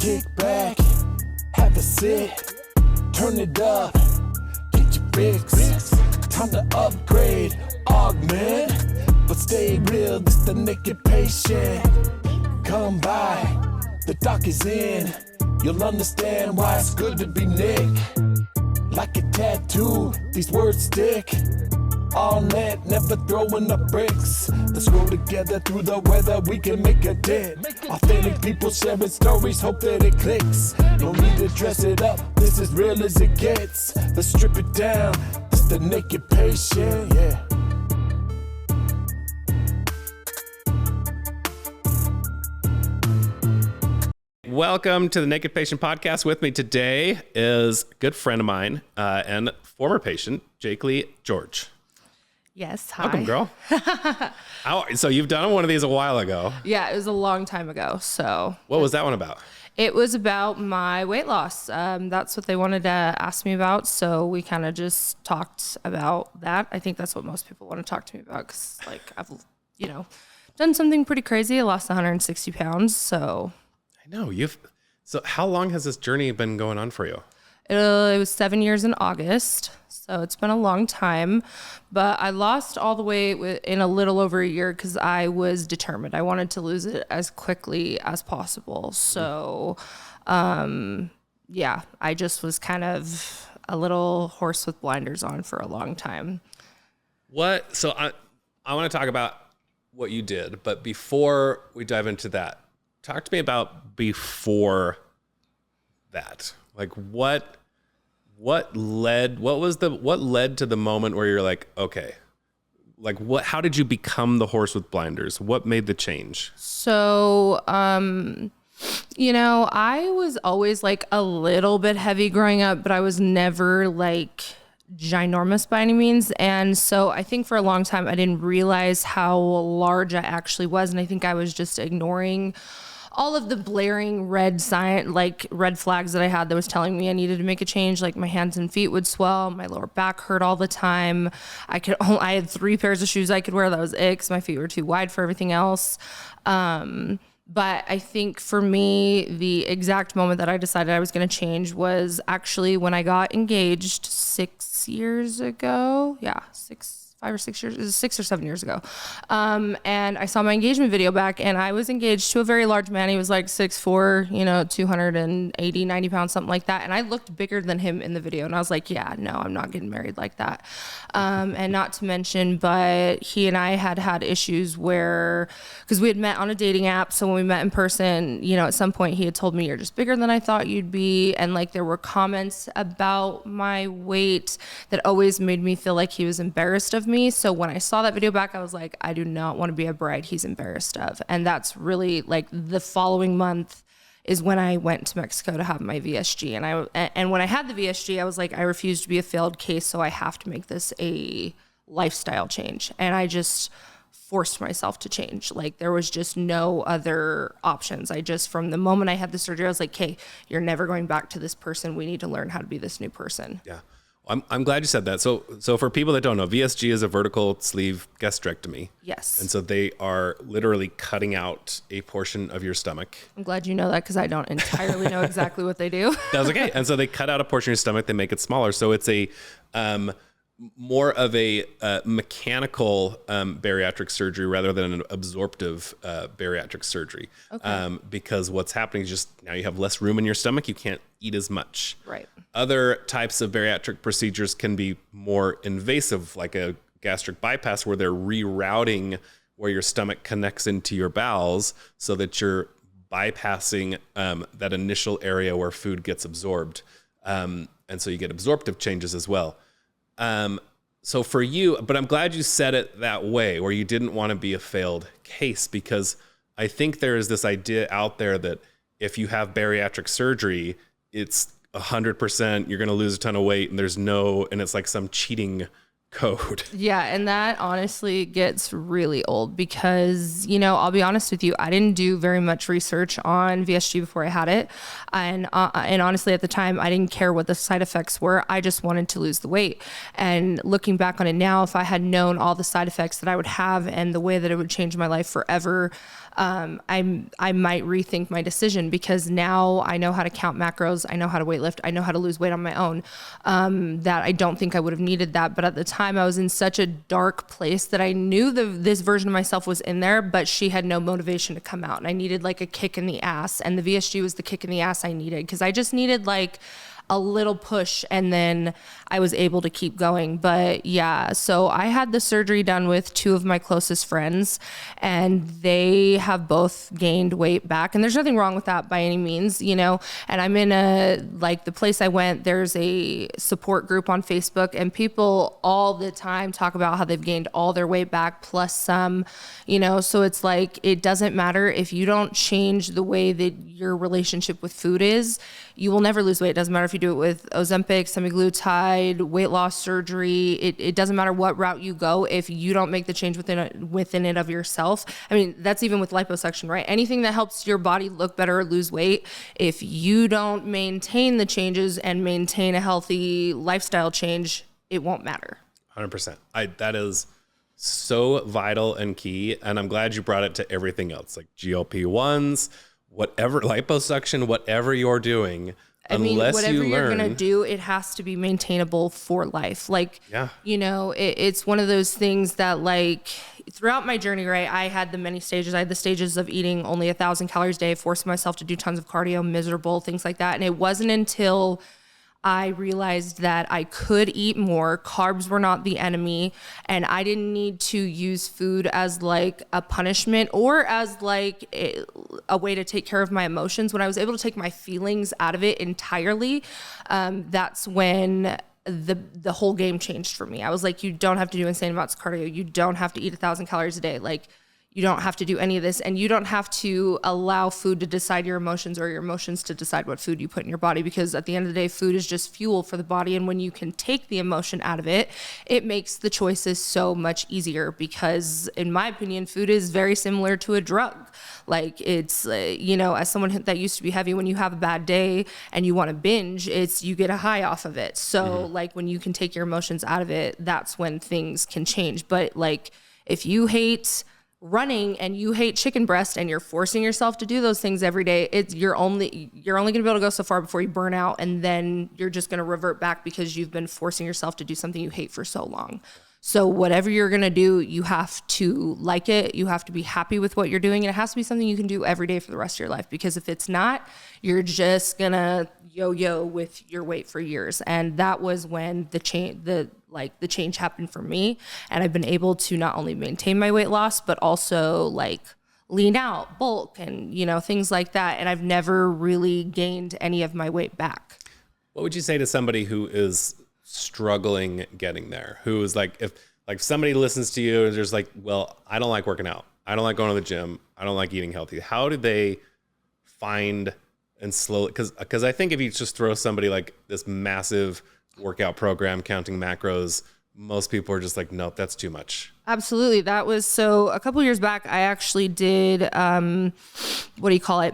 Kick back, have a sit, turn it up, get your fix. Time to upgrade, augment, but stay real, this the naked patient. Come by, the doc is in, you'll understand why it's good to be Nick. Like a tattoo, these words stick. All net, never throwing up bricks. Let's grow together through the weather, we can make a dent. Authentic people sharing stories, hope that it clicks. No need to dress it up, this is real as it gets. Let's strip it down, this the naked patient, yeah. Welcome to the Naked Patient Podcast. With me today is a good friend of mine and former patient, Jake Lee George. Yes, hi. Welcome, girl. So you've done one of these a while ago. Yeah, it was a long time ago. So what was that one about? It was about my weight loss. That's what they wanted to ask me about. So we kind of just talked about that. I think that's what most people want to talk to me about because, like, I've, done something pretty crazy. I lost 160 pounds. So I know So how long has this journey been going on for you? it was 7 years in August. So it's been a long time, but I lost all the weight in a little over a year because I was determined. I wanted to lose it as quickly as possible. So, I just was kind of a little horse with blinders on for a long time. So I want to talk about what you did, but before we dive into that, talk to me about before that. Like what led to the moment where you're like, okay, like how did you become the horse with blinders? What made the change? So, I was always like a little bit heavy growing up, but I was never like ginormous by any means. And so I think for a long time, I didn't realize how large I actually was. And I think I was just ignoring all of the blaring red flags that I had that was telling me I needed to make a change. Like my hands and feet would swell, my lower back hurt all the time. I had 3 pairs of shoes I could wear. That was it, 'cause my feet were too wide for everything else. But I think for me, the exact moment that I decided I was going to change was actually when I got engaged 6 years ago. Yeah, 5 or 6 years, it was 6 or 7 years ago. And I saw my engagement video back and I was engaged to a very large man. He was like 6'4", 280, 90 pounds, something like that. And I looked bigger than him in the video. And I was like, yeah, no, I'm not getting married like that. And not to mention, but he and I had issues because we had met on a dating app. So when we met in person, at some point he had told me, you're just bigger than I thought you'd be. And like there were comments about my weight that always made me feel like he was embarrassed of me. So when I saw that video back, I was like, I do not want to be a bride he's embarrassed of. And that's really like the following month is when I went to Mexico to have my VSG. And when I had the VSG, I was like, I refuse to be a failed case. So I have to make this a lifestyle change. And I just forced myself to change. Like there was just no other options. From the moment I had the surgery, I was like, okay, you're never going back to this person. We need to learn how to be this new person. Yeah. I'm glad you said that. So for people that don't know, VSG is a vertical sleeve gastrectomy. Yes. And so they are literally cutting out a portion of your stomach. I'm glad you know that because I don't entirely know exactly what they do. That's okay. And so they cut out a portion of your stomach, they make it smaller. So it's a more of a mechanical bariatric surgery rather than an absorptive bariatric surgery. Okay. Because what's happening is just now you have less room in your stomach. You can't eat as much. Right. Other types of bariatric procedures can be more invasive, like a gastric bypass where they're rerouting where your stomach connects into your bowels so that you're bypassing that initial area where food gets absorbed. And so you get absorptive changes as well. So for you, but I'm glad you said it that way, where you didn't want to be a failed case, because I think there is this idea out there that if you have bariatric surgery, it's 100%, you're going to lose a ton of weight and and it's like some cheating code. Yeah, and that honestly gets really old because, I'll be honest with you, I didn't do very much research on VSG before I had it. And honestly, at the time, I didn't care what the side effects were. I just wanted to lose the weight. And looking back on it now, if I had known all the side effects that I would have and the way that it would change my life forever, I might rethink my decision, because now I know how to count macros. I know how to weight lift. I know how to lose weight on my own. That I don't think I would have needed that. But at the time I was in such a dark place that I knew this version of myself was in there, but she had no motivation to come out. And I needed like a kick in the ass, and the VSG was the kick in the ass I needed, because I just needed like a little push, and then I was able to keep going. But yeah, so I had the surgery done with two of my closest friends, and they have both gained weight back, and there's nothing wrong with that by any means, and I'm in the place I went, there's a support group on Facebook, and people all the time talk about how they've gained all their weight back plus some, so it's like, it doesn't matter if you don't change the way that your relationship with food is, you will never lose weight. It doesn't matter if you do it with Ozempic, semaglutide, weight loss surgery. It doesn't matter what route you go. If you don't make the change within it of yourself. I mean, that's even with liposuction, right? Anything that helps your body look better or lose weight, if you don't maintain the changes and maintain a healthy lifestyle change, it won't matter. 100%. That is so vital and key. And I'm glad you brought it to everything else, like GLP-1s, whatever, liposuction, whatever you're doing. Whatever you're going to do, it has to be maintainable for life. It's one of those things that, like, throughout my journey, right, I had the many stages. I had the stages of eating only 1,000 calories a day, forcing myself to do tons of cardio, miserable, things like that. And it wasn't until I realized that I could eat more. Carbs were not the enemy, and I didn't need to use food as like a punishment or as like a way to take care of my emotions. When I was able to take my feelings out of it entirely, that's when the whole game changed for me. I was like, you don't have to do insane amounts of cardio. You don't have to eat 1,000 calories a day. Like, you don't have to do any of this, and you don't have to allow food to decide your emotions or your emotions to decide what food you put in your body, because at the end of the day, food is just fuel for the body. And when you can take the emotion out of it, it makes the choices so much easier, because in my opinion, food is very similar to a drug. Like, it's, as someone that used to be heavy, when you have a bad day and you want to binge, you get a high off of it. So like, when you can take your emotions out of it, that's when things can change. But like, if you hate running and you hate chicken breast and you're forcing yourself to do those things every day, you're only going to be able to go so far before you burn out, and then you're just going to revert back because you've been forcing yourself to do something you hate for so long. So whatever you're going to do, you have to like it. You have to be happy with what you're doing, and it has to be something you can do every day for the rest of your life, because if it's not, you're just going to yo-yo with your weight for years. And that was when the change happened for me. And I've been able to not only maintain my weight loss, but also like lean out, bulk, and, things like that. And I've never really gained any of my weight back. What would you say to somebody who is struggling getting there? Who is like, if somebody listens to you and there's like, well, I don't like working out. I don't like going to the gym. I don't like eating healthy. How do they find and slowly, because I think if you just throw somebody like this massive workout program counting macros, most people are just like, nope, that's too much. Absolutely. That was, so a couple years back, I actually did,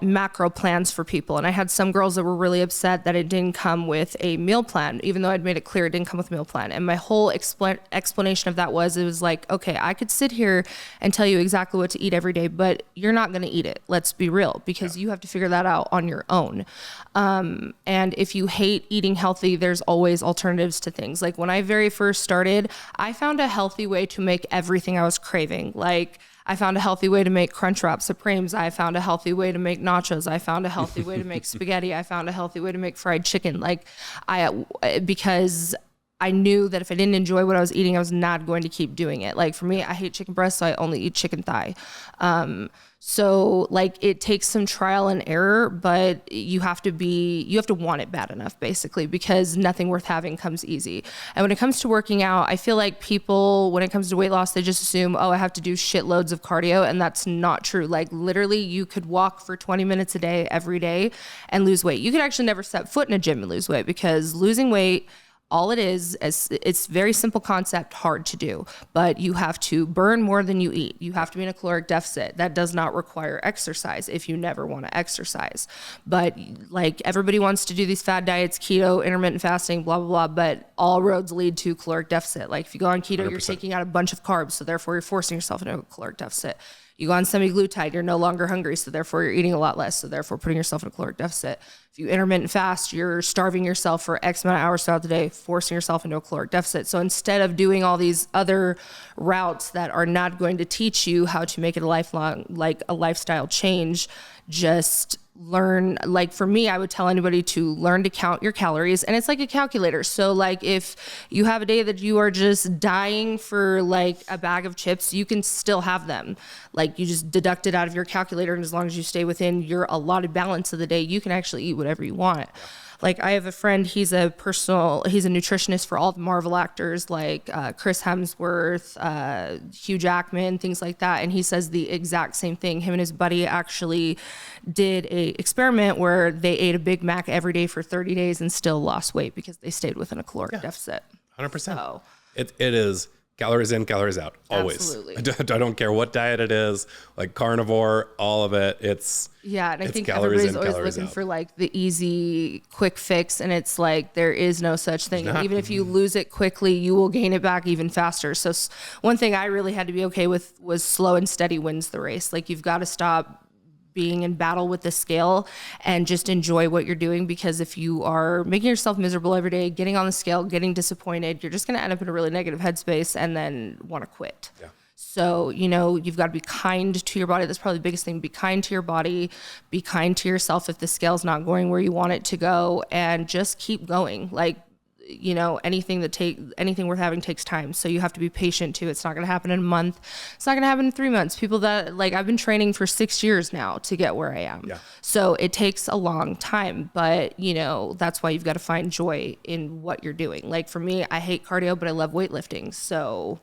macro plans for people. And I had some girls that were really upset that it didn't come with a meal plan, even though I'd made it clear it didn't come with a meal plan. And my whole explanation of that was, it was like, okay, I could sit here and tell you exactly what to eat every day, but you're not going to eat it. Let's be real, because you have to figure that out on your own. And if you hate eating healthy, there's always alternatives to things. Like, when I very first started, I found a healthy way to make everything I was craving. Like, I found a healthy way to make Crunchwrap Supremes. I found a healthy way to make nachos. I found a healthy way to make spaghetti. I found a healthy way to make fried chicken. Because I knew that if I didn't enjoy what I was eating, I was not going to keep doing it. Like, for me, I hate chicken breast, so I only eat chicken thigh. So like, it takes some trial and error, but you have to want it bad enough, basically, because nothing worth having comes easy. And when it comes to working out, I feel like people, when it comes to weight loss, they just assume, oh, I have to do shitloads of cardio. And that's not true. Like, literally, you could walk for 20 minutes a day, every day, and lose weight. You could actually never step foot in a gym and lose weight, because losing weight All it is it's very simple concept, hard to do, but you have to burn more than you eat. You have to be in a caloric deficit. That does not require exercise if you never want to exercise. But like everybody wants to do these fad diets, keto, intermittent fasting, blah, blah, blah, but all roads lead to caloric deficit. Like if you go on keto, 100%. You're taking out a bunch of carbs, so therefore you're forcing yourself into a caloric deficit. You go on semaglutide, you're no longer hungry, so therefore you're eating a lot less, so therefore putting yourself in a caloric deficit. If you intermittent fast, you're starving yourself for X amount of hours throughout the day, forcing yourself into a caloric deficit. So instead of doing all these other routes that are not going to teach you how to make it a lifelong, like a lifestyle change, just learn. Like for me, I would tell anybody to learn to count your calories, and it's like a calculator. So like if you have a day that you are just dying for like a bag of chips, you can still have them. Like you just deduct it out of your calculator, and as long as you stay within your allotted balance of the day, you can actually eat whatever you want. Like I have a friend, he's a nutritionist for all the Marvel actors like Chris Hemsworth, Hugh Jackman, things like that. And he says the exact same thing. Him and his buddy actually did a experiment where they ate a Big Mac every day for 30 days and still lost weight because they stayed within a caloric deficit. 100%. So, it is calories in, calories out, always. Absolutely. I don't care what diet it is, like carnivore, all of it. And I think everybody's always looking for like the easy quick fix, and it's like there is no such thing. And even if you lose it quickly, you will gain it back even faster. So one thing I really had to be okay with was slow and steady wins the race. Like you've got to stop being in battle with the scale and just enjoy what you're doing, because if you are making yourself miserable every day, getting on the scale, getting disappointed, you're just going to end up in a really negative headspace and then want to quit. Yeah. So, you've got to be kind to your body. That's probably the biggest thing. Be kind to your body, be kind to yourself if the scale's not going where you want it to go, and just keep going. Like, anything worth having takes time. So you have to be patient too. It's not going to happen in a month. It's not going to happen in 3 months. People that I've been training for 6 years now to get where I am. Yeah. So it takes a long time, but that's why you've got to find joy in what you're doing. Like for me, I hate cardio, but I love weightlifting. So.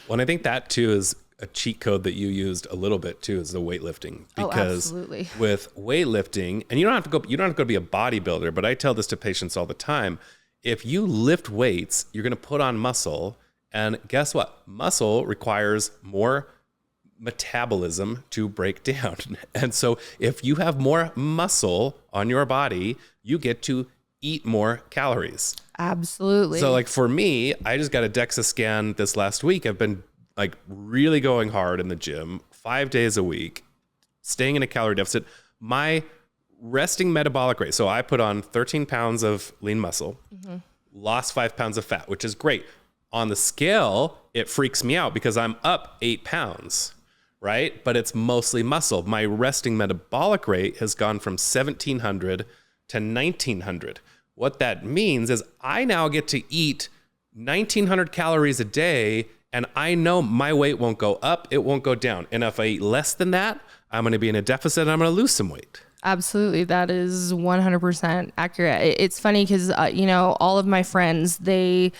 Well, and I think that too is a cheat code that you used a little bit too, is the weightlifting, because with weightlifting, and you don't have to go be a bodybuilder, but I tell this to patients all the time. If you lift weights, you're going to put on muscle, and guess what? Muscle requires more metabolism to break down. And so if you have more muscle on your body, you get to eat more calories. Absolutely. So like for me, I just got a DEXA scan this last week. I've been like really going hard in the gym 5 days a week, staying in a calorie deficit. My resting metabolic rate. So I put on 13 pounds of lean muscle, lost 5 pounds of fat, which is great. On the scale, it freaks me out because I'm up 8 pounds, right? But it's mostly muscle. My resting metabolic rate has gone from 1,700 to 1,900. What that means is I now get to eat 1,900 calories a day, and I know my weight won't go up, it won't go down. And if I eat less than that, I'm going to be in a deficit and I'm going to lose some weight. Absolutely. That is 100% accurate. It's funny because, all of my friends, they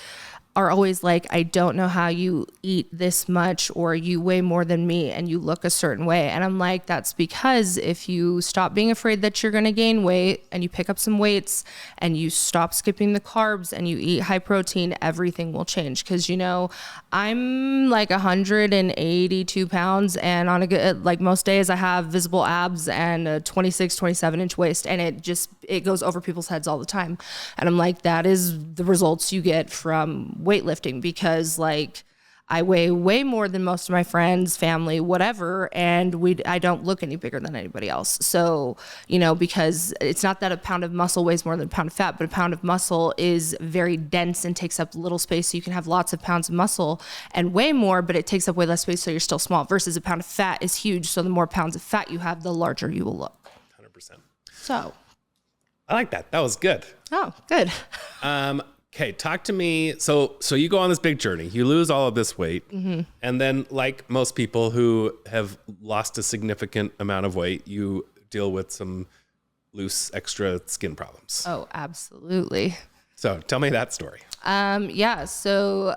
are always like, I don't know how you eat this much, or you weigh more than me and you look a certain way. And I'm like, that's because if you stop being afraid that you're going to gain weight and you pick up some weights and you stop skipping the carbs and you eat high protein, everything will change. Because, I'm like 182 pounds, and on a good, like most days I have visible abs and a 26, 27 inch waist, and it goes over people's heads all the time. And I'm like, that is the results you get from weightlifting, because like I weigh way more than most of my friends, family, whatever, and I don't look any bigger than anybody else. So, because it's not that a pound of muscle weighs more than a pound of fat, but a pound of muscle is very dense and takes up little space. So you can have lots of pounds of muscle and weigh more, but it takes up way less space, so you're still small, versus a pound of fat is huge. So the more pounds of fat you have, the larger you will look. 100%. So. I like that. That was good. Oh, good. Okay, talk to me. So you go on this big journey, you lose all of this weight, and then like most people who have lost a significant amount of weight, you deal with some loose extra skin problems. Oh, absolutely. So tell me that story. Yeah. So,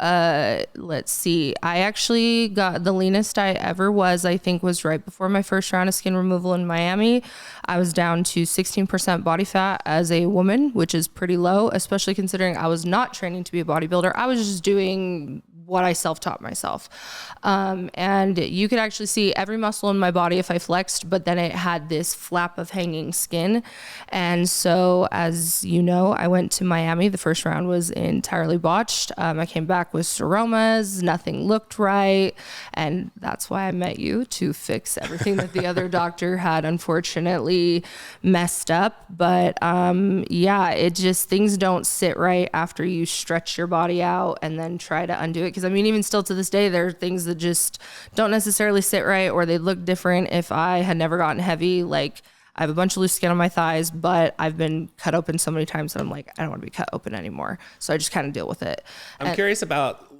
let's see. I actually got the leanest I ever was, I think was right before my first round of skin removal in Miami. I was down to 16% body fat as a woman, which is pretty low, especially considering I was not training to be a bodybuilder. I was just doing what I self-taught myself. And you could actually see every muscle in my body if I flexed, but then it had this flap of hanging skin. And so, as you know, I went to Miami. The first round was entirely botched. I came back with seromas. Nothing looked right. And that's why I met you, to fix everything that the other doctor had unfortunately messed up. But yeah, it just, things don't sit right after you stretch your body out and then try to undo it. Because I mean, even still to this day, there are things that just don't necessarily sit right, or they look different. If I had never gotten heavy, like I have a bunch of loose skin on my thighs, but I've been cut open so many times that I'm like, I don't want to be cut open anymore. So I just kind of deal with it. I'm curious about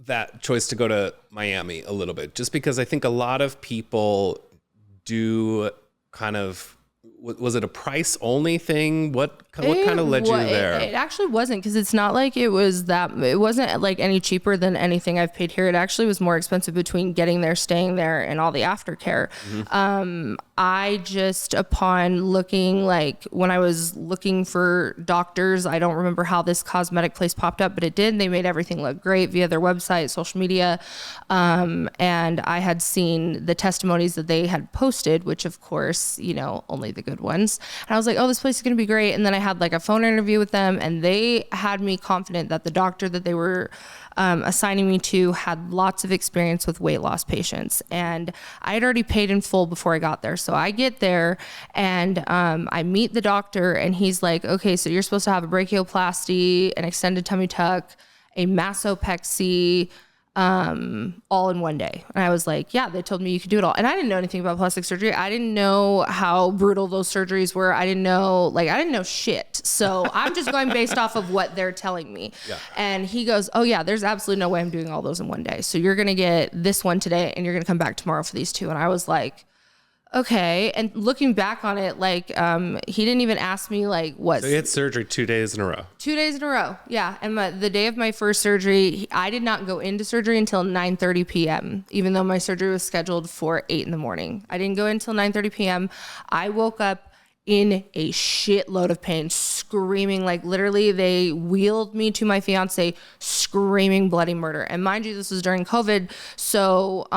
that choice to go to Miami a little bit, just because I think a lot of people do kind of, was it a price only thing? What kind of led you there? It actually wasn't, because it's not like it wasn't like any cheaper than anything I've paid here. It actually was more expensive between getting there, staying there, and all the aftercare. I just, upon looking, like when I was looking for doctors, I don't remember how this cosmetic place popped up, but it did. They made everything look great via their website, social media. And I had seen the testimonies that they had posted, which of course, you know, only the good ones. And I was like, oh, this place is going to be great. And then I had like a phone interview with them, and they had me confident that the doctor that they were assigning me to had lots of experience with weight loss patients. And I had already paid in full before I got there. So I get there and I meet the doctor, and he's like, okay, so you're supposed to have a brachioplasty, an extended tummy tuck, a mastopexy, all in one day. And I was like, yeah, they told me you could do it all. And I didn't know anything about plastic surgery. I didn't know how brutal those surgeries were. I didn't know shit. So I'm just going based off of what they're telling me. Yeah. And he goes, oh yeah, there's absolutely no way I'm doing all those in one day. So you're going to get this one today, and you're going to come back tomorrow for these two. And I was like, okay. And looking back on it, like, he didn't even ask me like what. So you had surgery 2 days in a row. 2 days in a row. Yeah. And the day of my first surgery, I did not go into surgery until 9:30 p.m., even though my surgery was scheduled for 8 in the morning. I didn't go in until 9:30 p.m. I woke up in a shitload of pain, screaming, like literally they wheeled me to my fiance screaming bloody murder. And mind you, this was during COVID. So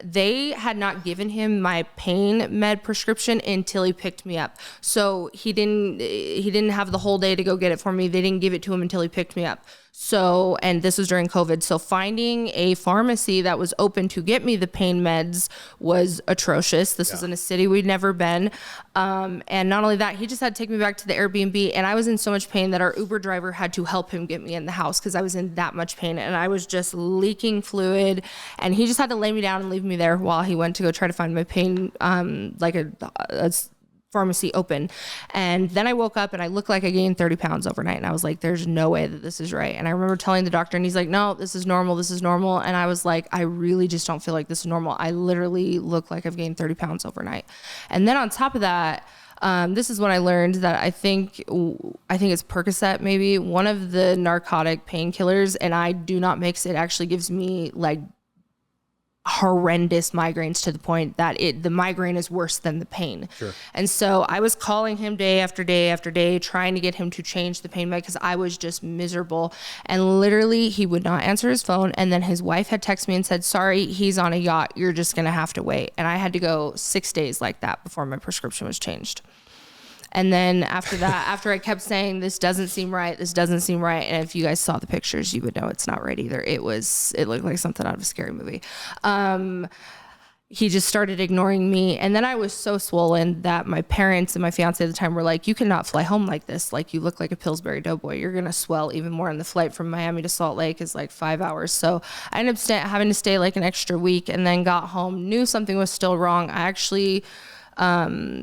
they had not given him my pain med prescription until he picked me up. So he didn't have the whole day to go get it for me. They didn't give it to him until he picked me up. So, and this was during COVID. So finding a pharmacy that was open to get me the pain meds was atrocious. This was in a city we'd never been. And not only that, he just had to take me back to the Airbnb, and I was in so much pain that our Uber driver had to help him get me in the house because I was in that much pain and I was just leaking fluid, and he just had to lay me down and leave me there while he went to go try to find my pain, like a pharmacy open. And then I woke up and I looked like I gained 30 pounds overnight. And I was like, there's no way that this is right. And I remember telling the doctor, and he's like, no, this is normal. This is normal. And I was like, I really just don't feel like this is normal. I literally look like I've gained 30 pounds overnight. And then on top of that, this is when I learned that I think it's Percocet, maybe one of the narcotic painkillers, and I do not mix it, actually gives me like horrendous migraines to the point that the migraine is worse than the pain. Sure. And so I was calling him day after day after day, trying to get him to change the pain med because I was just miserable. And literally he would not answer his phone. And then his wife had texted me and said, sorry, he's on a yacht. You're just going to have to wait. And I had to go 6 days like that before my prescription was changed. And then after that, after I kept saying, this doesn't seem right, and if you guys saw the pictures, you would know it's not right either. It looked like something out of a scary movie. He just started ignoring me. And then I was so swollen that my parents and my fiance at the time were like, you cannot fly home like this. Like, you look like a Pillsbury Doughboy. You're going to swell even more. And the flight from Miami to Salt Lake is like 5 hours. So I ended up having to stay like an extra week, and then got home, knew something was still wrong. I actually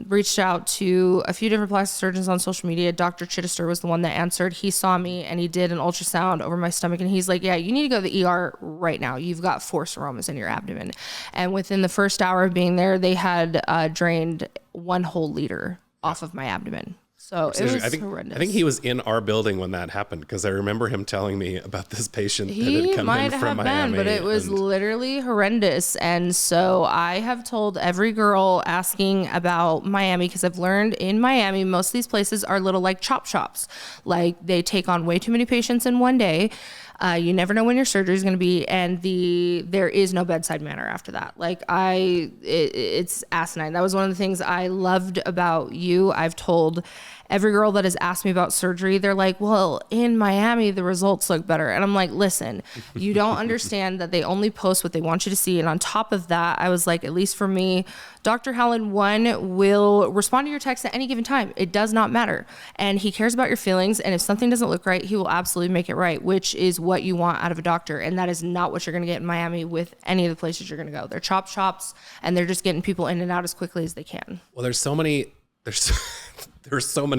reached out to a few different plastic surgeons on social media. Dr. Chittister was the one that answered. He saw me and he did an ultrasound over my stomach, and he's like, yeah, you need to go to the ER right now. You've got 4 seromas in your abdomen. And within the first hour of being there, they had drained 1 whole liter off of my abdomen. So it was I think, horrendous. I think he was in our building when that happened, because I remember him telling me about this patient that had come in from Miami. But it was literally horrendous. And so I have told every girl asking about Miami, because I've learned in Miami, most of these places are little like chop shops. Like they take on way too many patients in one day. You never know when your surgery is going to be, and there is no bedside manner after that. Like it's asinine. That was one of the things I loved about you. I've told every girl that has asked me about surgery, they're like, well, in Miami, the results look better. And I'm like, listen, you don't understand that they only post what they want you to see. And on top of that, I was like, at least for me, Dr. Howland, one, will respond to your text at any given time. It does not matter. And he cares about your feelings. And if something doesn't look right, he will absolutely make it right, which is what you want out of a doctor. And that is not what you're going to get in Miami with any of the places you're going to go. They're chop shops, and they're just getting people in and out as quickly as they can. Well, there's so many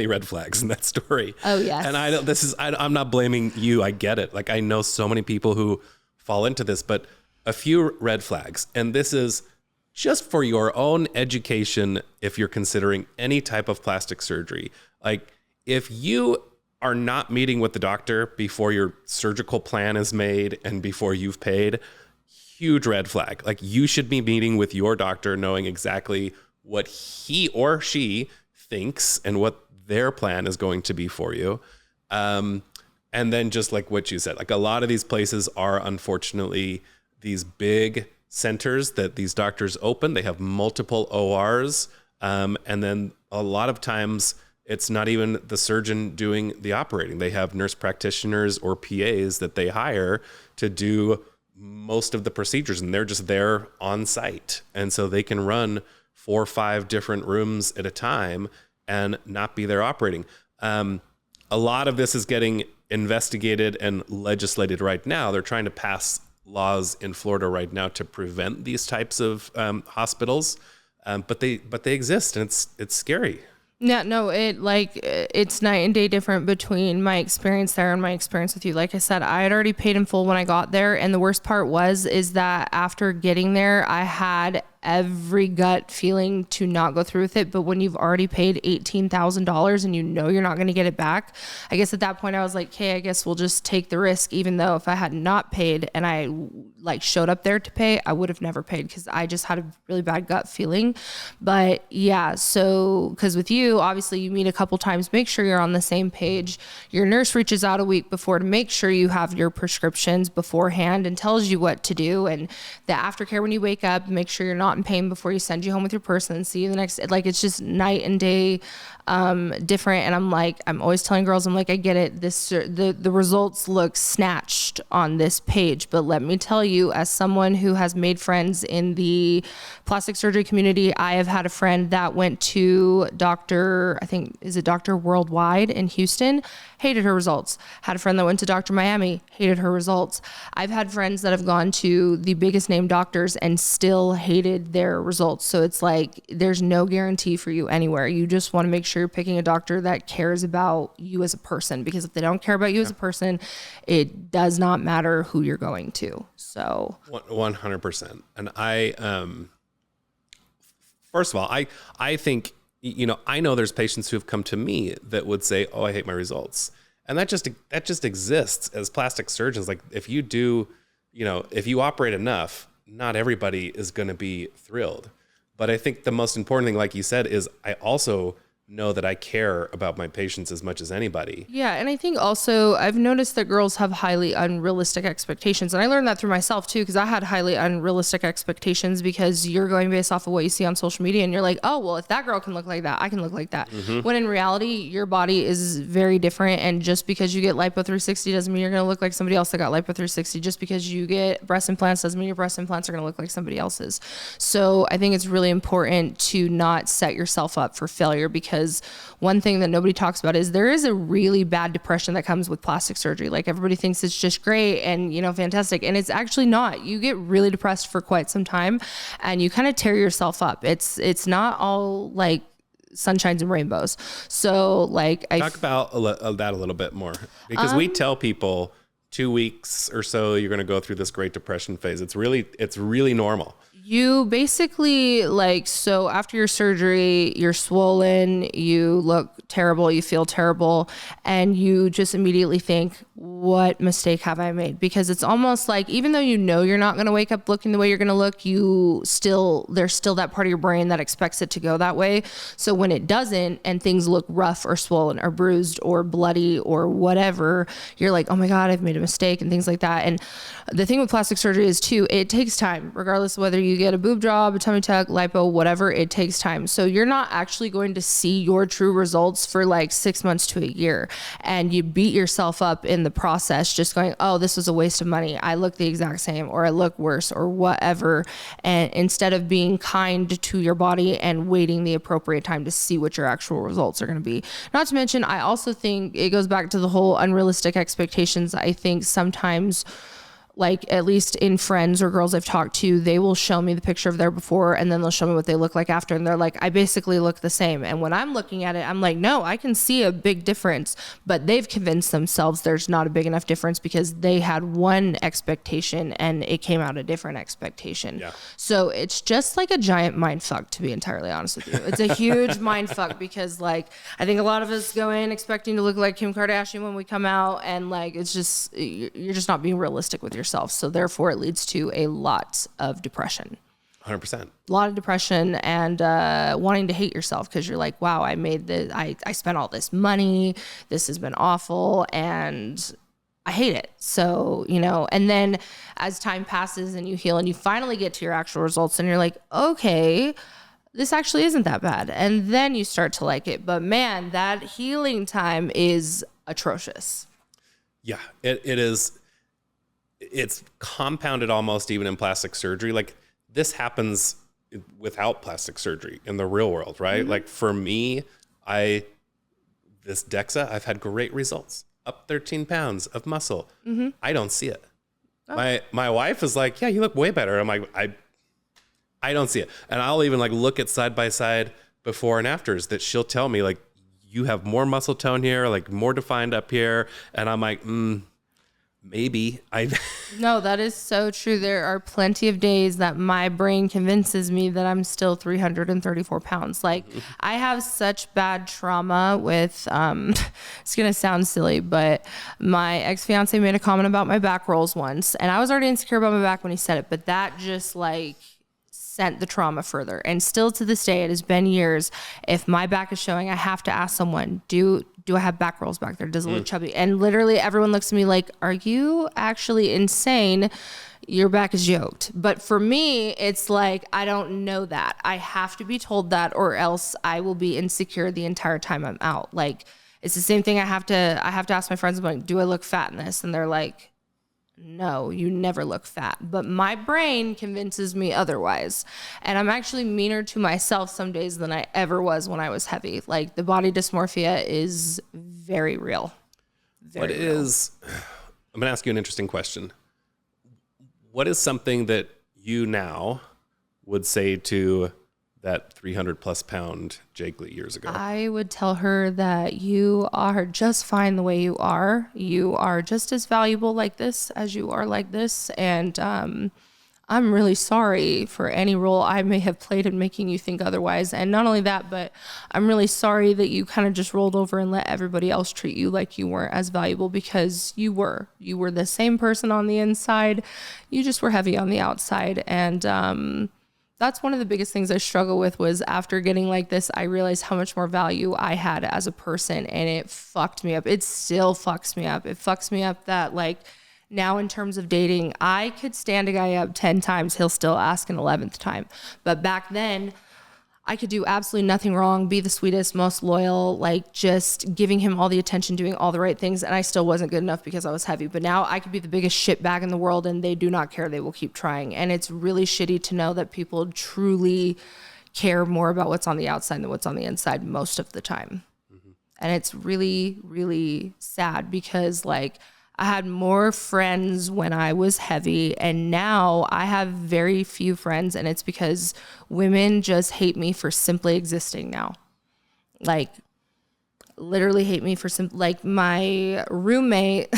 red flags in that story. Oh, yes. And I'm not blaming you. I get it. Like, I know so many people who fall into this, but a few red flags. And this is just for your own education. If you're considering any type of plastic surgery, like if you are not meeting with the doctor before your surgical plan is made and before you've paid, huge red flag. Like, you should be meeting with your doctor knowing exactly what he or she thinks and what their plan is going to be for you. And then just like what you said, like a lot of these places are unfortunately these big centers that these doctors open. They have multiple ORs. And then a lot of times it's not even the surgeon doing the operating. They have nurse practitioners or PAs that they hire to do most of the procedures, and they're just there on site. And so they can run 4 or 5 different rooms at a time and not be there operating. A lot of this is getting investigated and legislated right now. They're trying to pass laws in Florida right now to prevent these types of hospitals, but they exist, and it's scary. Yeah, no, it's night and day different between my experience there and my experience with you. Like I said, I had already paid in full when I got there. And the worst part is that after getting there, I had every gut feeling to not go through with it. But when you've already paid $18,000 and you know you're not going to get it back, I guess at that point I was like, hey, I guess we'll just take the risk. Even though if I had not paid and I showed up there to pay, I would have never paid, because I just had a really bad gut feeling. But yeah, so because with you, obviously you meet a couple times, make sure you're on the same page. Your nurse reaches out a week before to make sure you have your prescriptions beforehand and tells you what to do. And the aftercare when you wake up, make sure you're not in pain before you send you home with your person and see you the next. Like, it's just night and day different. And I'm always telling girls, I'm like, I get it. The results look snatched on this page, but let me tell you, as someone who has made friends in the plastic surgery community, I have had a friend that went to Dr. Worldwide in Houston, hated her results. Had a friend that went to Dr. Miami, hated her results. I've had friends that have gone to the biggest name doctors and still hated their results. So it's like, there's no guarantee for you anywhere. You just want to make sure you're picking a doctor that cares about you as a person, because if they don't care about you as a person, it does not matter who you're going to. So 100%. And first of all, I think, I know there's patients who have come to me that would say, oh, I hate my results. And that just exists as plastic surgeons. Like, if you operate enough, not everybody is going to be thrilled. But I think the most important thing, like you said, is I also know that I care about my patients as much as anybody. Yeah. And I think also I've noticed that girls have highly unrealistic expectations. And I learned that through myself too, because I had highly unrealistic expectations, because you're going based off of what you see on social media and you're like, oh, well, if that girl can look like that, I can look like that. Mm-hmm. When in reality, your body is very different. And just because you get lipo 360 doesn't mean you're going to look like somebody else that got lipo 360. Just because you get breast implants doesn't mean your breast implants are going to look like somebody else's. So I think it's really important to not set yourself up for failure, because one thing that nobody talks about is there is a really bad depression that comes with plastic surgery. Like, everybody thinks it's just great and, fantastic. And it's actually not. You get really depressed for quite some time and you kind of tear yourself up. It's not all like sunshines and rainbows. So talk about that a little bit more, because we tell people 2 weeks or so, you're going to go through this great depression phase. It's really normal. You basically so after your surgery, you're swollen, you look terrible, you feel terrible, and you just immediately think, what mistake have I made? Because it's almost like, even though you know you're not going to wake up looking the way you're going to look, there's still that part of your brain that expects it to go that way. So when it doesn't, and things look rough or swollen or bruised or bloody or whatever, you're like, oh my God, I've made a mistake, and things like that. And the thing with plastic surgery is too, it takes time, regardless of whether you get a boob job, a tummy tuck, lipo, whatever, it takes time. So you're not actually going to see your true results for like 6 months to a year. And you beat yourself up in the process, just going, oh, this was a waste of money. I look the exact same, or I look worse, or whatever. And instead of being kind to your body and waiting the appropriate time to see what your actual results are going to be. Not to mention, I also think it goes back to the whole unrealistic expectations. I think sometimes, like, at least in friends or girls I've talked to, they will show me the picture of their before, and then they'll show me what they look like after. And they're like, I basically look the same. And when I'm looking at it, I'm like, no, I can see a big difference, but they've convinced themselves there's not a big enough difference because they had one expectation and it came out a different expectation. Yeah. So it's just like a giant mind fuck, to be entirely honest with you. It's a huge mind fuck because, like, I think a lot of us go in expecting to look like Kim Kardashian when we come out, and like, it's just, you're just not being realistic with yourself. So therefore it leads to a lot of depression. 100%. A lot of depression and wanting to hate yourself because you're like, wow, I made this, I spent all this money. This has been awful and I hate it. So, you know, and then as time passes and you heal and you finally get to your actual results and you're like, okay, this actually isn't that bad. And then you start to like it. But man, that healing time is atrocious. Yeah, it is. It's compounded almost even in plastic surgery. Like, this happens without plastic surgery in the real world, right? Mm-hmm. Like, for me, this DEXA, I've had great results. Up 13 pounds of muscle. Mm-hmm. I don't see it. Oh. My wife is like, yeah, you look way better. I'm like, I don't see it. And I'll even like look at side by side before and afters that she'll tell me, like, you have more muscle tone here, like more defined up here. And I'm like, maybe. No, that is so true. There are plenty of days that my brain convinces me that I'm still 334 pounds. Like, I have such bad trauma with, it's going to sound silly, but my ex-fiance made a comment about my back rolls once, and I was already insecure about my back when he said it, but that just like sent the trauma further. And still to this day, it has been years. If my back is showing, I have to ask someone, do I have back rolls back there? Does it look chubby? And literally everyone looks at me like, are you actually insane? Your back is yoked. But for me, it's like, I don't know that. I have to be told that, or else I will be insecure the entire time I'm out. Like, it's the same thing. I have to ask my friends, I'm like, do I look fat in this? And they're like, no, you never look fat. But my brain convinces me otherwise. And I'm actually meaner to myself some days than I ever was when I was heavy. Like, the body dysmorphia is very real. I'm going to ask you an interesting question. What is something that you now would say to that 300 plus pound Jake Lee years ago? I would tell her that you are just fine the way you are. You are just as valuable like this as you are like this. And I'm really sorry for any role I may have played in making you think otherwise. And not only that, but I'm really sorry that you kind of just rolled over and let everybody else treat you like you weren't as valuable, because you were. You were the same person on the inside. You just were heavy on the outside. And that's one of the biggest things I struggle with, was after getting like this, I realized how much more value I had as a person, and it fucked me up. It still fucks me up. It fucks me up that, like, now in terms of dating, I could stand a guy up 10 times. He'll still ask an 11th time. But back then, I could do absolutely nothing wrong, be the sweetest, most loyal, like just giving him all the attention, doing all the right things, and I still wasn't good enough because I was heavy. But now I could be the biggest shitbag in the world and they do not care. They will keep trying. And it's really shitty to know that people truly care more about what's on the outside than what's on the inside most of the time. Mm-hmm. And it's really, really sad, because like, I had more friends when I was heavy, and now I have very few friends, and it's because women just hate me for simply existing now. Like, literally hate me for like my roommate,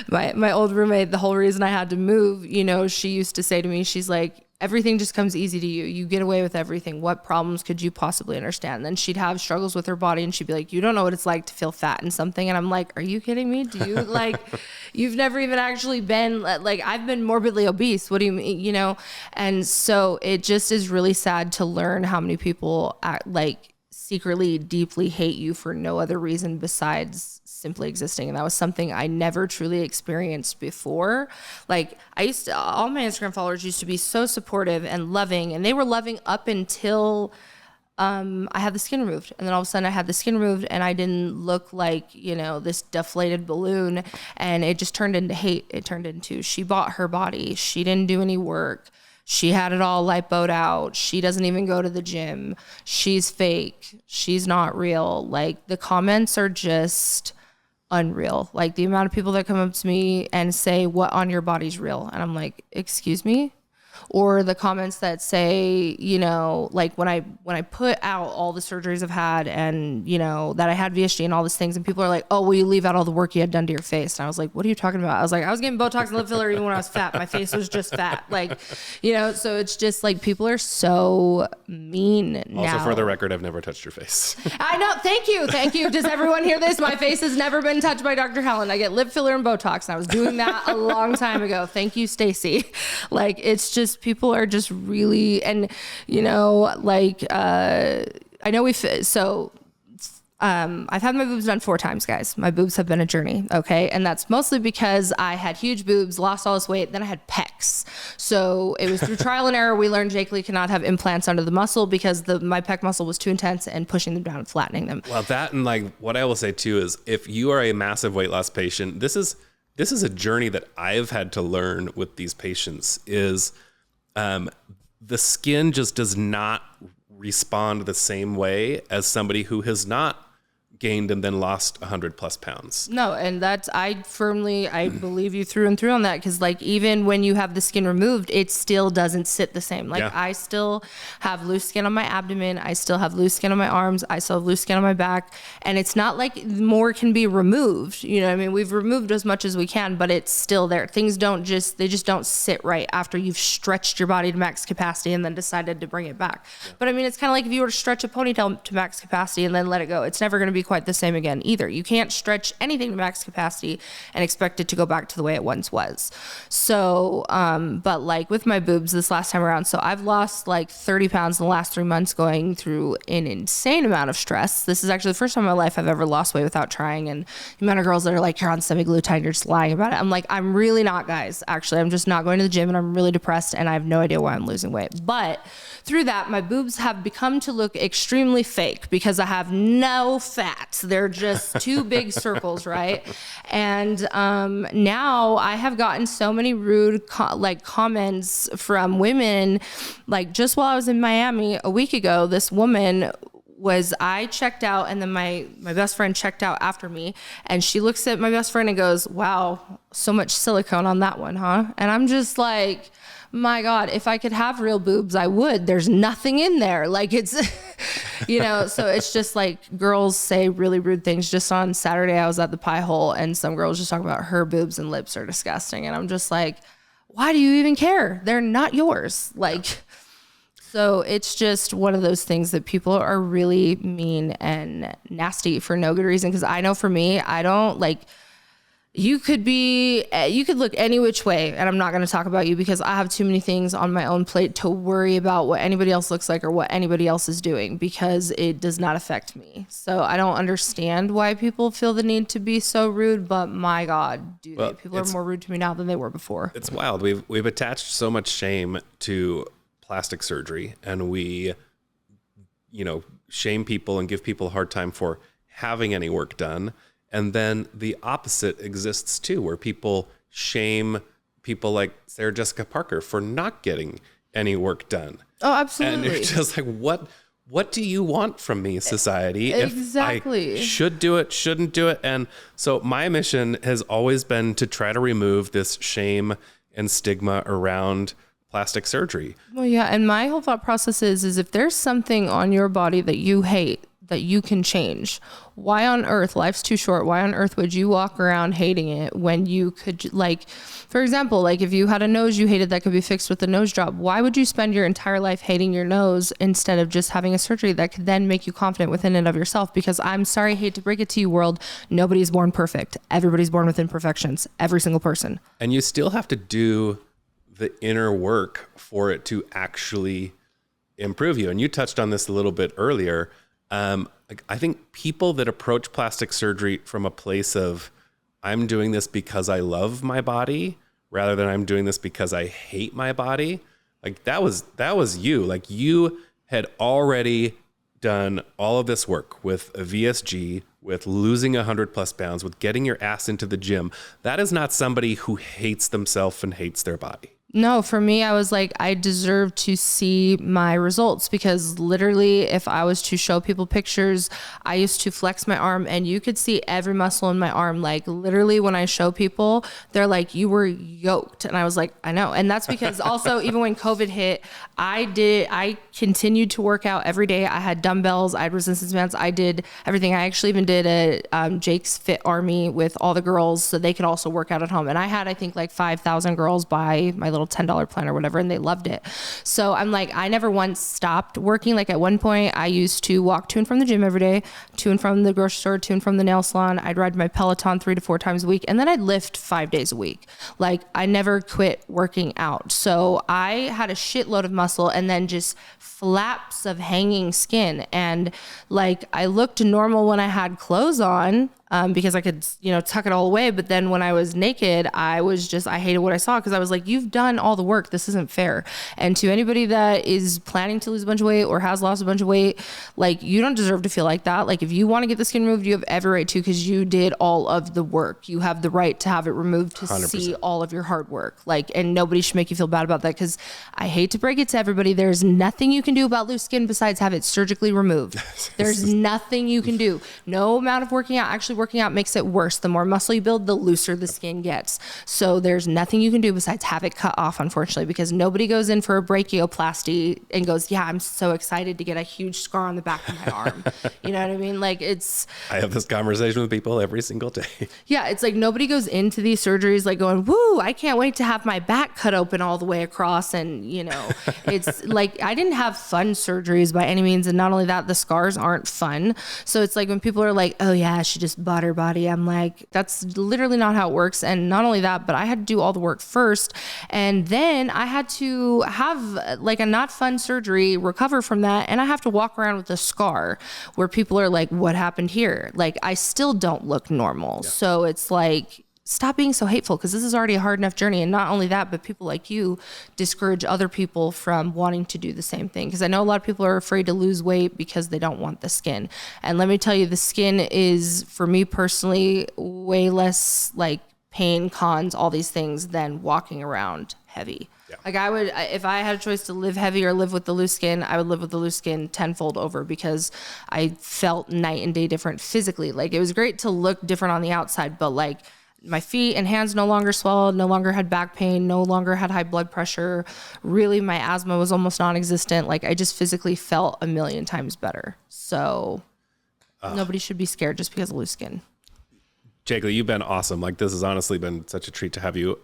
my old roommate, the whole reason I had to move, you know, she used to say to me, she's like, everything just comes easy to you. You get away with everything. What problems could you possibly understand? And then she'd have struggles with her body and she'd be like, you don't know what it's like to feel fat in something. And I'm like, are you kidding me? Do you like, you've never even actually been like, I've been morbidly obese. What do you mean? You know? And so it just is really sad to learn how many people secretly deeply hate you for no other reason besides simply existing. And that was something I never truly experienced before. Like all my Instagram followers used to be so supportive and loving, and they were loving up until I had the skin removed. And then all of a sudden I had the skin removed and I didn't look like, this deflated balloon, and it just turned into hate. It turned into, she bought her body. She didn't do any work. She had it all lipoed out. She doesn't even go to the gym. She's fake. She's not real. Like, the comments are just unreal. Like, the amount of people that come up to me and say, what on your body's real? And I'm like, excuse me? Or the comments that say, like when I put out all the surgeries I've had and, that I had VSG and all these things, and people are like, oh, will you leave out all the work you had done to your face? And I was like, what are you talking about? I was like, I was getting Botox and lip filler even when I was fat. My face was just fat. Like, so it's just like, people are so mean now. Also, for the record, I've never touched your face. I know. Thank you. Thank you. Does everyone hear this? My face has never been touched by Dr. Helen. I get lip filler and Botox, and I was doing that a long time ago. Thank you, Stacy. Like, it's just, people are just really, and I know I've had my boobs done 4 times, guys. My boobs have been a journey. Okay. And that's mostly because I had huge boobs, lost all this weight. Then I had pecs. So it was through trial and error. We learned Jake Lee cannot have implants under the muscle because my pec muscle was too intense and pushing them down and flattening them. Well, that, and like what I will say too, is if you are a massive weight loss patient, this is a journey that I've had to learn with these patients is, the skin just does not respond the same way as somebody who has not gained and then lost 100+ pounds. No, and I believe you through and through on that, because like, even when you have the skin removed, it still doesn't sit the same. Like, I still have loose skin on my abdomen, I still have loose skin on my arms, I still have loose skin on my back, and it's not like more can be removed. We've removed as much as we can, but it's still there. Things they just don't sit right after you've stretched your body to max capacity and then decided to bring it back. Yeah. But it's kind of like if you were to stretch a ponytail to max capacity and then let it go, it's never going to be quite the same again either. You can't stretch anything to max capacity and expect it to go back to the way it once was. So, but like with my boobs this last time around, so I've lost like 30 pounds in the last 3 months going through an insane amount of stress. This is actually the first time in my life I've ever lost weight without trying. And the amount of girls that are like, you're on semaglutide, you're just lying about it. I'm like, I'm really not, guys. Actually, I'm just not going to the gym and I'm really depressed and I have no idea why I'm losing weight. But through that, my boobs have become to look extremely fake because I have no fat. They're just 2 big circles, right? And now I have gotten so many rude comments from women. Like, just while I was in Miami a week ago, this woman I checked out, and then my best friend checked out after me, and she looks at my best friend and goes, wow, so much silicone on that one, huh? And I'm just like, my God, if I could have real boobs, I would. There's nothing in there. Like, it's, so it's just like girls say really rude things. Just on Saturday, I was at the Pie Hole and some girls just talking about her boobs and lips are disgusting. And I'm just like, why do you even care? They're not yours. Like, so it's just one of those things that people are really mean and nasty for no good reason. Cause I know for me, I don't like, you could look any which way, and I'm not going to talk about you because I have too many things on my own plate to worry about what anybody else looks like or what anybody else is doing, because it does not affect me. So I don't understand why people feel the need to be so rude, but my God, people are more rude to me now than they were before. It's wild. We've attached so much shame to plastic surgery, and we, shame people and give people a hard time for having any work done. And then the opposite exists too, where people shame people like Sarah Jessica Parker for not getting any work done. Oh, absolutely. And it's just like, what do you want from me, society? Exactly. If I should do it, shouldn't do it. And so my mission has always been to try to remove this shame and stigma around plastic surgery. Well, yeah. And my whole thought process is if there's something on your body that you hate, that you can change. Why on earth, life's too short, why on earth would you walk around hating it when you could, like, for example, like if you had a nose you hated that could be fixed with a nose job, why would you spend your entire life hating your nose instead of just having a surgery that could then make you confident within and of yourself? Because I'm sorry, I hate to break it to you, world, nobody's born perfect. Everybody's born with imperfections, every single person. And you still have to do the inner work for it to actually improve you. And you touched on this a little bit earlier. I think people that approach plastic surgery from a place of, I'm doing this because I love my body rather than I'm doing this because I hate my body. Like that was you. Like you had already done all of this work with a VSG, with losing 100+ pounds, with getting your ass into the gym. That is not somebody who hates themselves and hates their body. No, for me, I was like, I deserve to see my results, because literally if I was to show people pictures, I used to flex my arm and you could see every muscle in my arm. Like literally when I show people, they're like, you were yoked. And I was like, I know. And that's because also even when COVID hit, I continued to work out every day. I had dumbbells, I had resistance bands, I did everything. I actually even did a Jake's Fit Army with all the girls so they could also work out at home. And I had, I think like 5,000 girls buy my little $10 plan or whatever, and they loved it. So I'm like, I never once stopped working. Like at one point I used to walk to and from the gym every day, to and from the grocery store, to and from the nail salon. I'd ride my Peloton 3 to 4 times a week, and then I'd lift 5 days a week. Like I never quit working out. So I had a shitload of muscle and then just flaps of hanging skin. And like I looked normal when I had clothes on, because I could, tuck it all away. But then when I was naked, I hated what I saw, because I was like, you've done all the work. This isn't fair. And to anybody that is planning to lose a bunch of weight or has lost a bunch of weight, like you don't deserve to feel like that. Like if you want to get the skin removed, you have every right to, because you did all of the work. You have the right to have it removed, to 100%. See all of your hard work. Like, and nobody should make you feel bad about that, because I hate to break it to everybody, there's nothing you can do about loose skin besides have it surgically removed. There's nothing you can do. No amount of working out makes it worse. The more muscle you build, the looser the skin gets. So there's nothing you can do besides have it cut off, unfortunately, because nobody goes in for a brachioplasty and goes, yeah, I'm so excited to get a huge scar on the back of my arm. You know what I mean? Like I have this conversation with people every single day. Yeah. It's like nobody goes into these surgeries like going, woo, I can't wait to have my back cut open all the way across. And it's like, I didn't have fun surgeries by any means. And not only that, the scars aren't fun. So it's like when people are like, oh yeah, she just bought her body. I'm like, that's literally not how it works. And not only that, but I had to do all the work first. And then I had to have like a not fun surgery, recover from that. And I have to walk around with a scar where people are like, what happened here? Like, I still don't look normal. Yeah. So it's like, stop being so hateful, because this is already a hard enough journey. And not only that, but people like you discourage other people from wanting to do the same thing. Because I know a lot of people are afraid to lose weight because they don't want the skin. And let me tell you, the skin is, for me personally, way less like pain, cons, all these things than walking around heavy. Yeah. Like I would, if I had a choice to live heavy or live with the loose skin, I would live with the loose skin tenfold over, because I felt night and day different physically. Like it was great to look different on the outside, but like my feet and hands no longer swelled, no longer had back pain, no longer had high blood pressure. Really, my asthma was almost non-existent. Like I just physically felt a million times better. So nobody should be scared just because of loose skin. Jake, you've been awesome. Like this has honestly been such a treat to have you.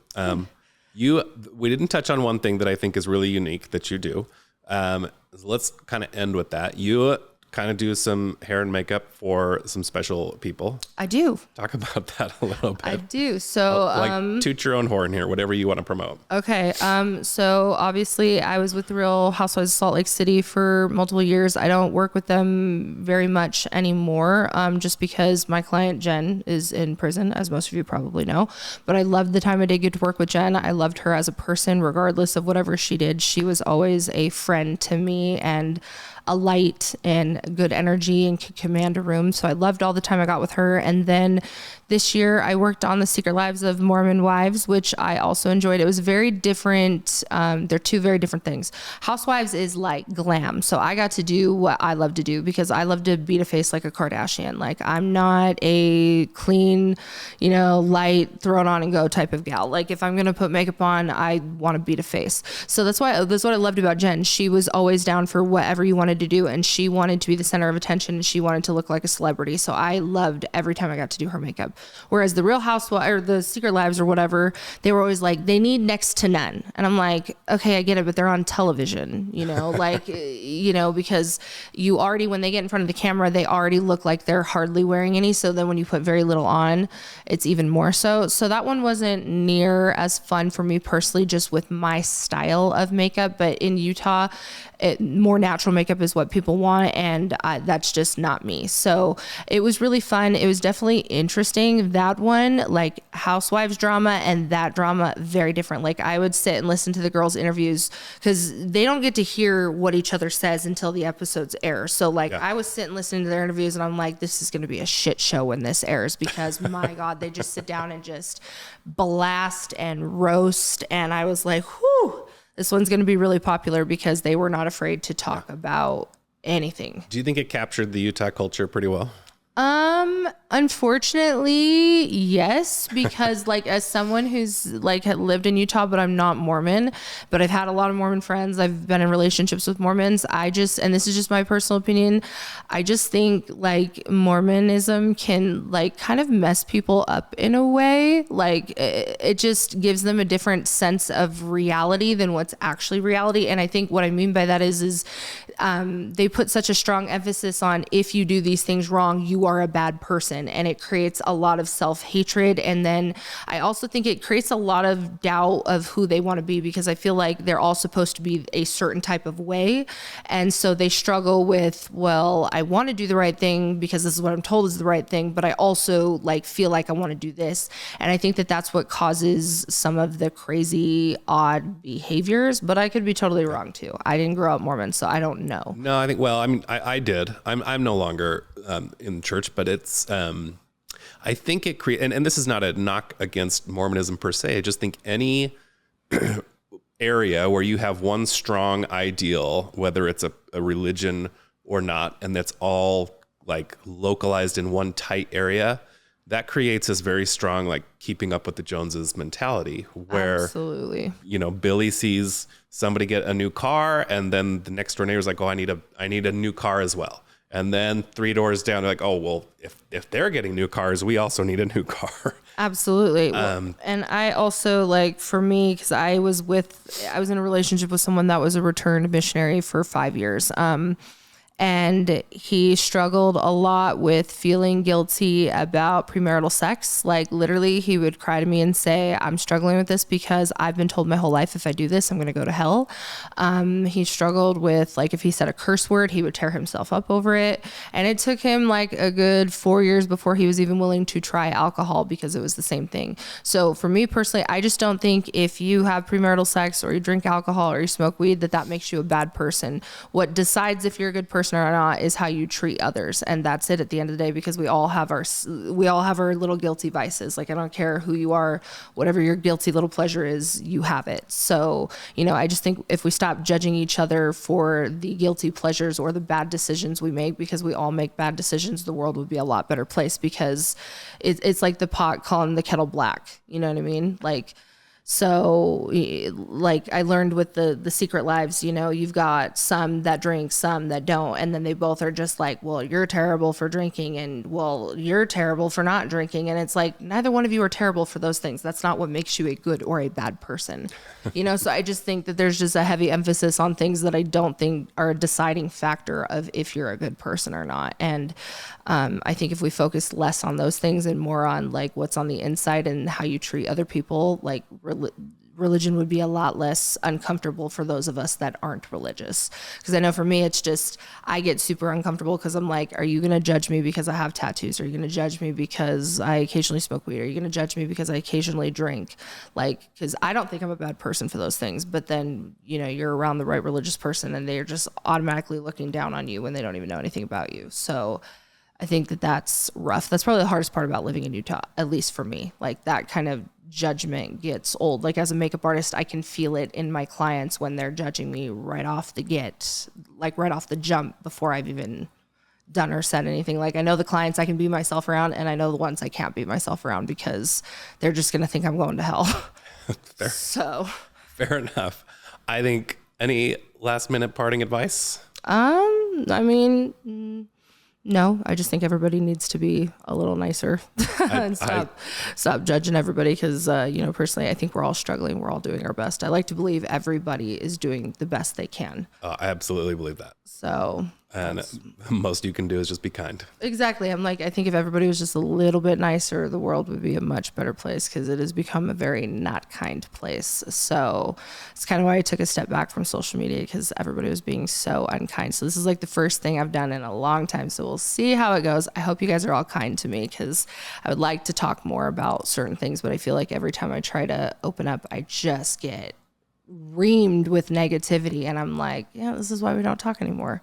We didn't touch on one thing that I think is really unique that you do. Let's kind of end with that. You kind of do some hair and makeup for some special people. I do. Talk about that a little bit. I do. So toot your own horn here, whatever you want to promote. Okay. So obviously I was with the Real Housewives of Salt Lake City for multiple years. I don't work with them very much anymore, just because my client Jen is in prison, as most of you probably know. But I loved the time I did get to work with Jen. I loved her as a person, regardless of whatever she did. She was always a friend to me and a light and good energy and could command a room. So I loved all the time I got with her. And then this year I worked on The Secret Lives of Mormon Wives, which I also enjoyed. It was very different. They're two very different things. Housewives is like glam. So I got to do what I love to do, because I love to beat a face like a Kardashian. Like I'm not a clean, light, throw it on and go type of gal. Like if I'm going to put makeup on, I want to beat a face. So that's what I loved about Jen. She was always down for whatever you wanted to do, and she wanted to be the center of attention and she wanted to look like a celebrity. So I loved every time I got to do her makeup. Whereas the Real Housewives or the Secret Lives or whatever, they were always like, they need next to none. And I'm like, okay, I get it, but they're on television, you know, like, you know, because you already, when they get in front of the camera, they already look like they're hardly wearing any. So then when you put very little on, it's even more so. So that one wasn't near as fun for me personally, just with my style of makeup. But in Utah, more natural makeup is what people want, and that's just not me. So it was really fun. It was definitely interesting. That one, like housewives drama and that drama, very different. Like I would sit and listen to the girls' interviews because they don't get to hear what each other says until the episodes air. So like I was sitting listening to their interviews and I'm like, this is going to be a shit show when this airs because my God, they just sit down and just blast and roast. And I was like, whew. This one's going to be really popular because they were not afraid to talk about anything. Do you think it captured the Utah culture pretty well? Unfortunately, yes, because like as someone who's like had lived in Utah, but I'm not Mormon, but I've had a lot of Mormon friends. I've been in relationships with Mormons. And this is just my personal opinion, I just think like Mormonism can like kind of mess people up in a way. Like it just gives them a different sense of reality than what's actually reality. And I think what I mean by that is they put such a strong emphasis on if you do these things wrong, you are a bad person, and it creates a lot of self-hatred. And then I also think it creates a lot of doubt of who they want to be, because I feel like they're all supposed to be a certain type of way, and so they struggle with, well, I want to do the right thing because this is what I'm told is the right thing, but I also like feel like I want to do this. And I think that that's what causes some of the crazy odd behaviors, but I could be totally wrong too. I didn't grow up Mormon, so I don't know. No, I think, well, I mean, I did. I'm no longer in church, but it's, I think it creates, and this is not a knock against Mormonism per se. I just think any area where you have one strong ideal, whether it's a religion or not, and that's all like localized in one tight area, that creates this very strong, like keeping up with the Joneses mentality where, absolutely, you know, Billy sees somebody get a new car and then the next door neighbor's like, oh, I need a new car as well. And then 3 doors down, they're like, oh, well, if they're getting new cars, we also need a new car. Absolutely. And I also, like, for me, because I was in a relationship with someone that was a returned missionary for 5 years. And he struggled a lot with feeling guilty about premarital sex. Like literally he would cry to me and say, I'm struggling with this because I've been told my whole life, if I do this, I'm going to go to hell. He struggled with, like, if he said a curse word, he would tear himself up over it. And it took him like a good 4 years before he was even willing to try alcohol because it was the same thing. So for me personally, I just don't think if you have premarital sex or you drink alcohol or you smoke weed, that makes you a bad person. What decides if you're a good person or not is how you treat others, and that's it at the end of the day, because we all have our little guilty vices. Like I don't care who you are, whatever your guilty little pleasure is, you have it. So, you know, I just think if we stop judging each other for the guilty pleasures or the bad decisions we make, because we all make bad decisions, the world would be a lot better place, because it's like the pot calling the kettle black. You know what I mean? Like, so like I learned with the Secret Lives, you know, you've got some that drink, some that don't. And then they both are just like, well, you're terrible for drinking, and well, you're terrible for not drinking. And it's like, neither one of you are terrible for those things. That's not what makes you a good or a bad person. You know, so I just think that there's just a heavy emphasis on things that I don't think are a deciding factor of if you're a good person or not. And I think if we focus less on those things and more on like what's on the inside and how you treat other people, like religion would be a lot less uncomfortable for those of us that aren't religious. Because I know for me, it's just, I get super uncomfortable because I'm like, are you going to judge me because I have tattoos? Are you going to judge me because I occasionally smoke weed? Are you going to judge me because I occasionally drink? Like, because I don't think I'm a bad person for those things. But then, you know, you're around the right religious person and they're just automatically looking down on you when they don't even know anything about you. So I think that that's rough. That's probably the hardest part about living in Utah, at least for me. Like that kind of judgment gets old. Like as a makeup artist, I can feel it in my clients when they're judging me right off the jump before I've even done or said anything. Like I know the clients I can be myself around, and I know the ones I can't be myself around because they're just going to think I'm going to hell. Fair. So fair enough. I think any last minute parting advice? I mean, no, I just think everybody needs to be a little nicer and stop judging everybody. Cause, personally, I think we're all struggling. We're all doing our best. I like to believe everybody is doing the best they can. I absolutely believe that. So, and most you can do is just be kind. Exactly. I'm like, I think if everybody was just a little bit nicer, the world would be a much better place, because it has become a very not kind place. So it's kind of why I took a step back from social media, because everybody was being so unkind. So this is like the first thing I've done in a long time. So we'll see how it goes. I hope you guys are all kind to me, because I would like to talk more about certain things, but I feel like every time I try to open up, I just get reamed with negativity. And I'm like, yeah, this is why we don't talk anymore.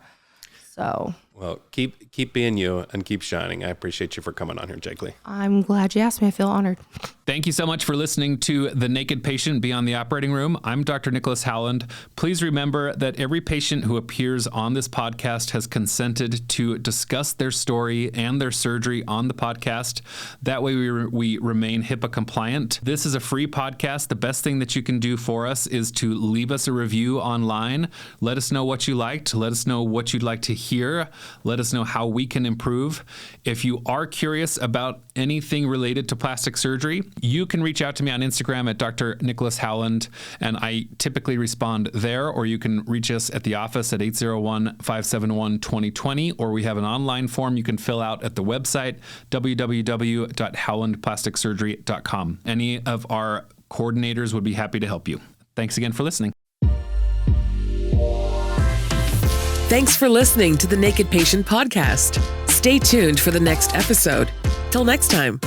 So, well, keep being you and keep shining. I appreciate you for coming on here, Jake Lee. I'm glad you asked me. I feel honored. Thank you so much for listening to The Naked Patient Beyond the Operating Room. I'm Dr. Nicholas Howland. Please remember that every patient who appears on this podcast has consented to discuss their story and their surgery on the podcast. That way we remain HIPAA compliant. This is a free podcast. The best thing that you can do for us is to leave us a review online. Let us know what you liked. Let us know what you'd like to hear. Let us know how we can improve. If you are curious about anything related to plastic surgery, you can reach out to me on Instagram at Dr. Nicholas Howland, and I typically respond there, or you can reach us at the office at 801-571-2020, or we have an online form you can fill out at the website, www.howlandplasticsurgery.com. Any of our coordinators would be happy to help you. Thanks again for listening. Thanks for listening to the Naked Patient Podcast. Stay tuned for the next episode. Till next time.